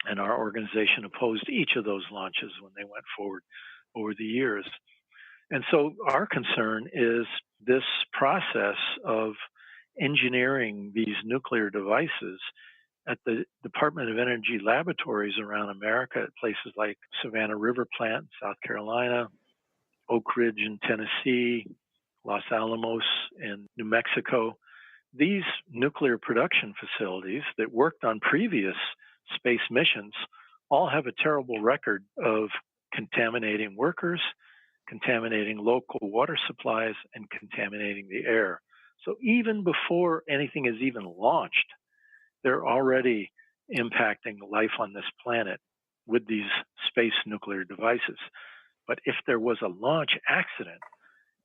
And our organization opposed each of those launches when they went forward over the years. And so our concern is this process of engineering these nuclear devices at the Department of Energy laboratories around America, at places like Savannah River Plant in South Carolina, Oak Ridge in Tennessee, Los Alamos in New Mexico. These nuclear production facilities that worked on previous space missions all have a terrible record of contaminating workers, contaminating local water supplies, and contaminating the air. So even before anything is even launched, they're already impacting life on this planet with these space nuclear devices. But if there was a launch accident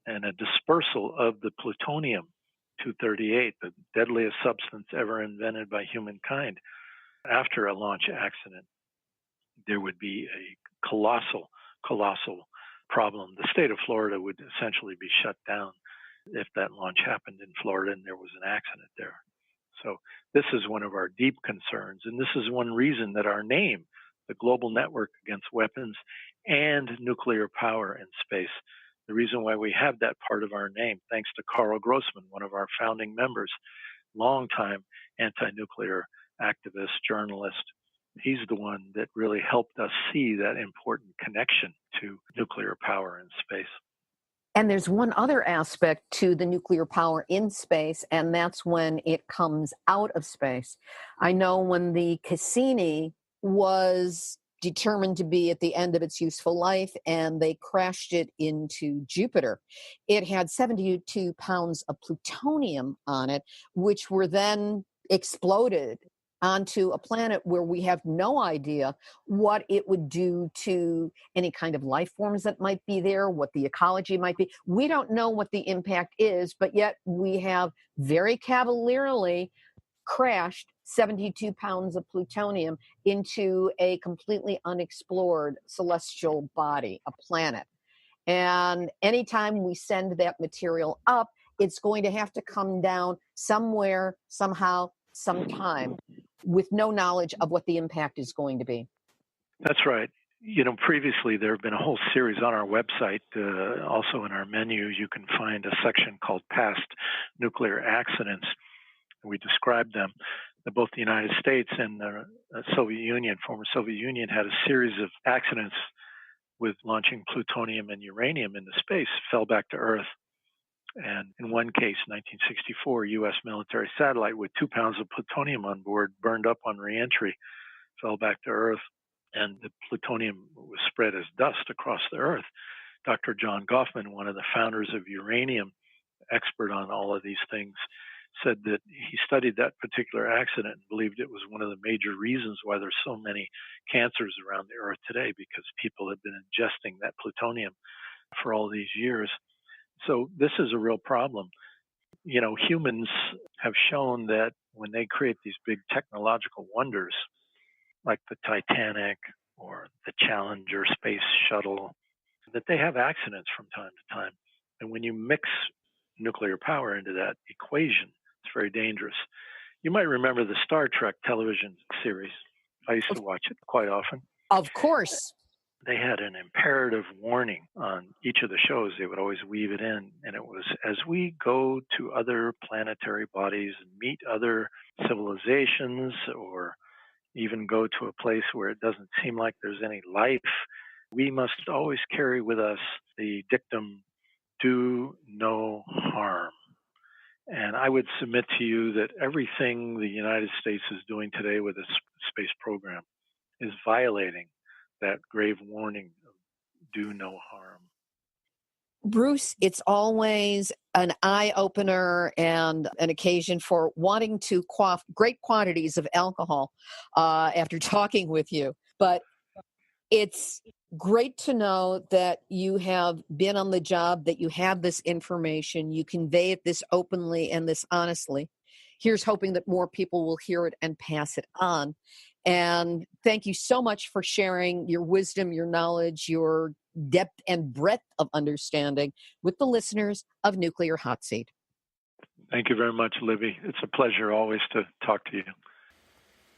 and a dispersal of the plutonium-238, the deadliest substance ever invented by humankind, after a launch accident, there would be a colossal problem. The state of Florida would essentially be shut down if that launch happened in Florida and there was an accident there. So this is one of our deep concerns, and this is one reason that our name, the Global Network Against Weapons and Nuclear Power in Space, the reason why we have that part of our name, thanks to Carl Grossman, one of our founding members, longtime anti-nuclear activist, journalist. He's the one that really helped us see that important connection to nuclear power in space. And there's one other aspect to the nuclear power in space, and that's when it comes out of space. I know when the Cassini was determined to be at the end of its useful life and they crashed it into Jupiter, it had 72 pounds of plutonium on it, which were then exploded onto a planet where we have no idea what it would do to any kind of life forms that might be there, what the ecology might be. We don't know what the impact is, but yet we have very cavalierly crashed 72 pounds of plutonium into a completely unexplored celestial body, a planet. And anytime we send that material up, it's going to have to come down somewhere, somehow, sometime, with no knowledge of what the impact is going to be. That's right. You know, previously there have been a whole series on our website. Also in our menu, you can find a section called Past Nuclear Accidents. We described them. Both the United States and the Soviet Union, former Soviet Union, had a series of accidents with launching plutonium and uranium into space, fell back to Earth. And in one case, 1964, U.S. military satellite with 2 pounds of plutonium on board burned up on reentry, fell back to Earth, and the plutonium was spread as dust across the Earth. Dr. John Goffman, one of the founders of uranium, expert on all of these things, said that he studied that particular accident and believed it was one of the major reasons why there's so many cancers around the Earth today, because people have been ingesting that plutonium for all these years. So this is a real problem. You know, humans have shown that when they create these big technological wonders, like the Titanic or the Challenger space shuttle, that they have accidents from time to time. And when you mix nuclear power into that equation, it's very dangerous. You might remember the Star Trek television series. I used to watch it quite often. Of course. They had an imperative warning on each of the shows. They would always weave it in. And it was, as we go to other planetary bodies and meet other civilizations, or even go to a place where it doesn't seem like there's any life, We must always carry with us the dictum, do no harm. And I would submit to you that everything the United States is doing today with its space program is violating that grave warning of do no harm. Bruce, it's always an eye-opener and an occasion for wanting to quaff great quantities of alcohol after talking with you. But it's great to know that you have been on the job, that you have this information, you convey it this openly and this honestly. Here's hoping that more people will hear it and pass it on. And thank you so much for sharing your wisdom, your knowledge, your depth and breadth of understanding with the listeners of Nuclear Hot Seat. Thank you very much, Libby. It's a pleasure always to talk to you.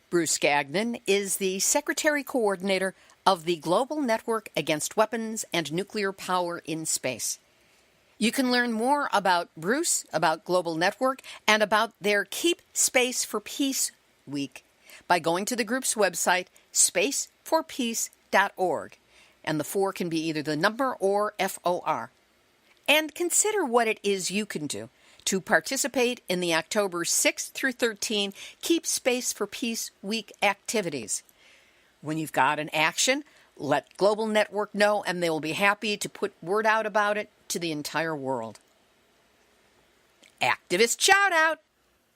Bruce Gagnon is the Secretary Coordinator of the Global Network Against Weapons and Nuclear Power in Space. You can learn more about Bruce, about Global Network, and about their Keep Space for Peace Week by going to the group's website, spaceforpeace.org. And the 4 can be either the number or FOR. And consider what it is you can do to participate in the October 6th through 13 Keep Space for Peace Week activities. When you've got an action, let Global Network know, and they will be happy to put word out about it to the entire world. Activist shout out!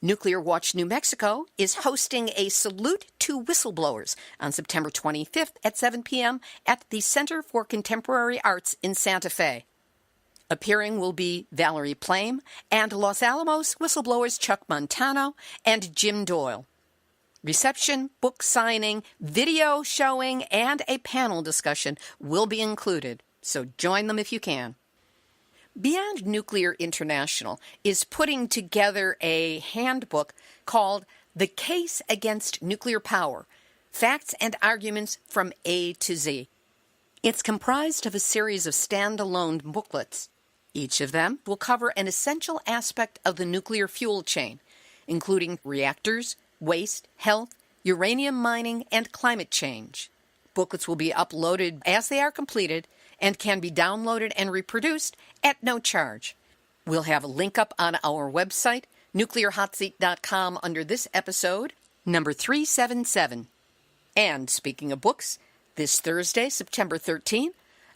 Nuclear Watch New Mexico is hosting a salute to whistleblowers on September 25th at 7 p.m. at the Center for Contemporary Arts in Santa Fe. Appearing will be Valerie Plame and Los Alamos whistleblowers Chuck Montano and Jim Doyle. Reception, book signing, video showing, and a panel discussion will be included, so join them if you can. Beyond Nuclear International is putting together a handbook called The Case Against Nuclear Power, Facts and Arguments from A to Z. It's comprised of a series of standalone booklets. Each of them will cover an essential aspect of the nuclear fuel chain, including reactors, waste, health, uranium mining, and climate change. Booklets will be uploaded as they are completed and can be downloaded and reproduced at no charge. We'll have a link up on our website, nuclearhotseat.com, under this episode, number 377. And speaking of books, this Thursday, September 13th,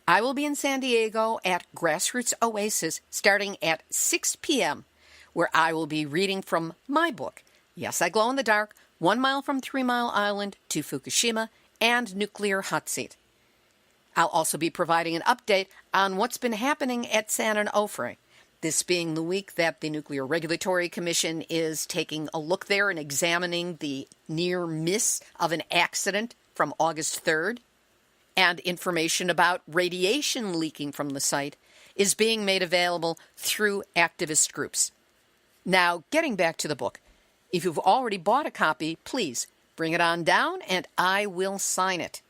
I will be in San Diego at Grassroots Oasis starting at 6 p.m., where I will be reading from my book, Yes, I Glow in the Dark, 1 Mile from 3 Mile Island to Fukushima, and Nuclear Hot Seat. I'll also be providing an update on what's been happening at San Onofre, this being the week that the Nuclear Regulatory Commission is taking a look there and examining the near miss of an accident from August 3rd, and information about radiation leaking from the site is being made available through activist groups. Now, getting back to the book, if you've already bought a copy, please bring it on down and I will sign it.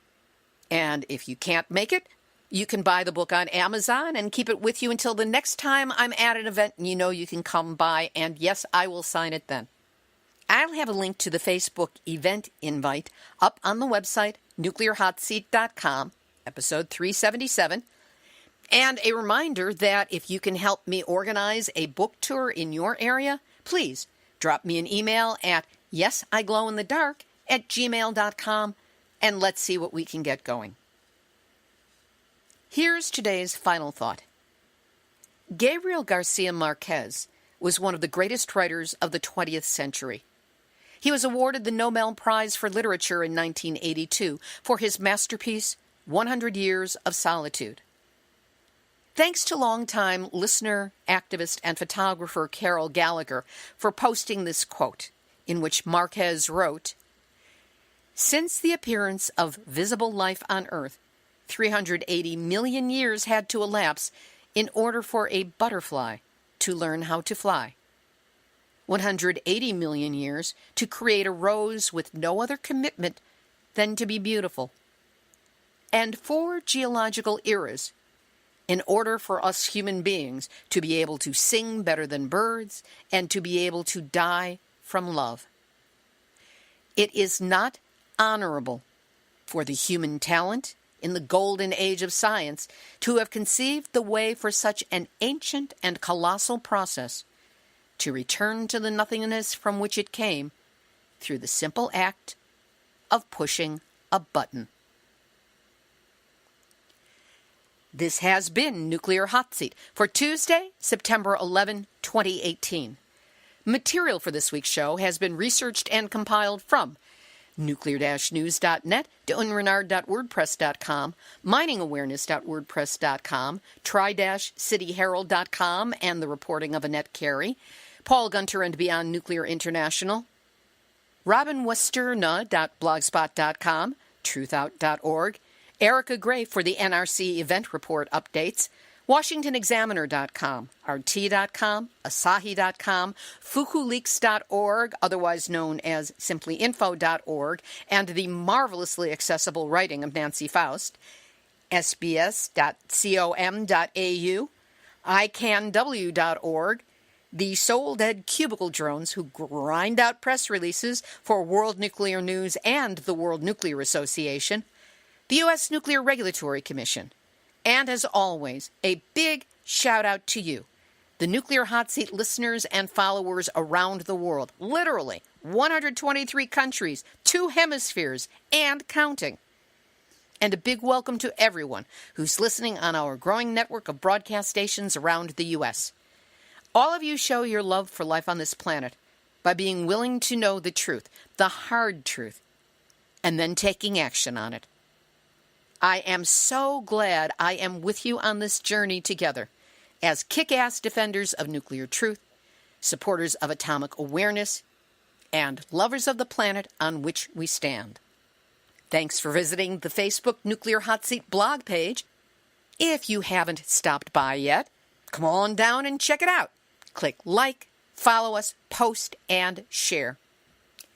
And if you can't make it, you can buy the book on Amazon and keep it with you until the next time I'm at an event and you know you can come by, and yes, I will sign it then. I'll have a link to the Facebook event invite up on the website, nuclearhotseat.com, episode 377, and a reminder that if you can help me organize a book tour in your area, please drop me an email at yesiglowinthedark@gmail.com, and let's see what we can get going. Here's today's final thought. Gabriel Garcia Marquez was one of the greatest writers of the 20th century. He was awarded the Nobel Prize for Literature in 1982 for his masterpiece, 100 Years of Solitude. Thanks to longtime listener, activist, and photographer Carol Gallagher for posting this quote, in which Marquez wrote, "Since the appearance of visible life on Earth, 380 million years had to elapse in order for a butterfly to learn how to fly. 180 million years to create a rose with no other commitment than to be beautiful. And 4 geological eras in order for us human beings to be able to sing better than birds and to be able to die from love. It is not honorable for the human talent, in the golden age of science to have conceived the way for such an ancient and colossal process to return to the nothingness from which it came through the simple act of pushing a button. This has been Nuclear Hot Seat for Tuesday, September 11, 2018. Material for this week's show has been researched and compiled from nuclear-news.net, dunrenard.wordpress.com, miningawareness.wordpress.com, tri-cityherald.com, and the reporting of Annette Carey, Paul Gunter and Beyond Nuclear International, robinwesterna.blogspot.com, truthout.org, Erica Gray for the NRC event report updates, WashingtonExaminer.com, RT.com, Asahi.com, FukuLeaks.org, otherwise known as simplyinfo.org, and the marvelously accessible writing of Nancy Faust, SBS.com.au, ICANW.org, the soul-dead cubicle drones who grind out press releases for World Nuclear News and the World Nuclear Association, the U.S. Nuclear Regulatory Commission, and as always, a big shout-out to you, the Nuclear Hot Seat listeners and followers around the world, literally 123 countries, 2 hemispheres, and counting. And a big welcome to everyone who's listening on our growing network of broadcast stations around the U.S. All of you show your love for life on this planet by being willing to know the truth, the hard truth, and then taking action on it. I am so glad I am with you on this journey together as kick-ass defenders of nuclear truth, supporters of atomic awareness, and lovers of the planet on which we stand. Thanks for visiting the Facebook Nuclear Hot Seat blog page. If you haven't stopped by yet, come on down and check it out. Click like, follow us, post, and share.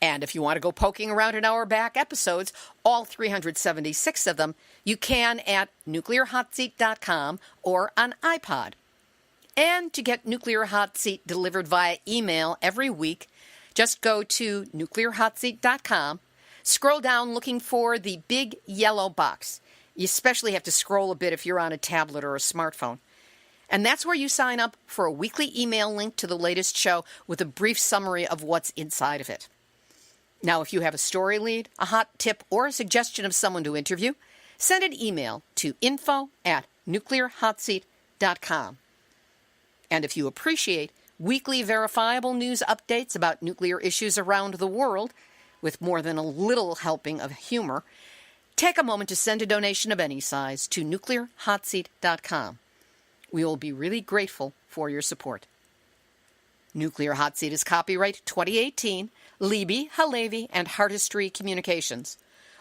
And if you want to go poking around in our back episodes, all 376 of them, you can at nuclearhotseat.com or on iPod. And to get Nuclear Hot Seat delivered via email every week, just go to nuclearhotseat.com, scroll down looking for the big yellow box. You especially have to scroll a bit if you're on a tablet or a smartphone. And that's where you sign up for a weekly email link to the latest show with a brief summary of what's inside of it. Now, if you have a story lead, a hot tip, or a suggestion of someone to interview, send an email to info@nuclearhotseat.com. And if you appreciate weekly verifiable news updates about nuclear issues around the world, with more than a little helping of humor, take a moment to send a donation of any size to nuclearhotseat.com. We will be really grateful for your support. Nuclear Hot Seat is copyright 2018, Libby, Halevi, and Heartistry Communications.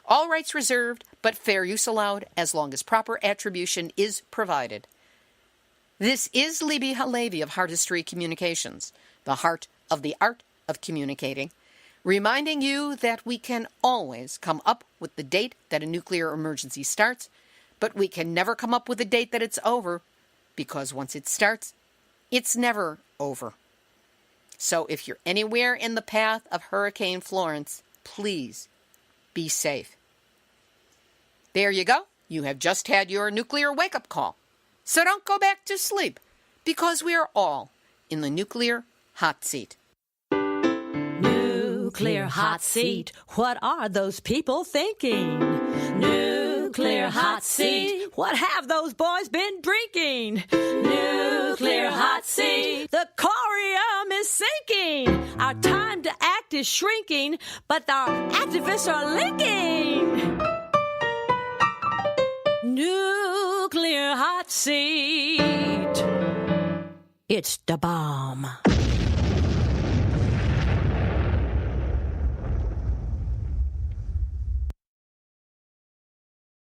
All rights reserved, but fair use allowed as long as proper attribution is provided. This is Libby Halevi of Heartistry Communications, the heart of the art of communicating, reminding you that we can always come up with the date that a nuclear emergency starts, but we can never come up with a date that it's over, because once it starts, it's never over. So if you're anywhere in the path of Hurricane Florence, please be safe. There you go. You have just had your nuclear wake-up call. So don't go back to sleep, because we are all in the Nuclear Hot Seat. Nuclear hot seat. What are those people thinking? Nuclear hot seat. What have those boys been drinking? Nuclear hot seat. The corium is sinking. Our time to act is shrinking, but our activists are linking. Nuclear hot seat. It's the bomb.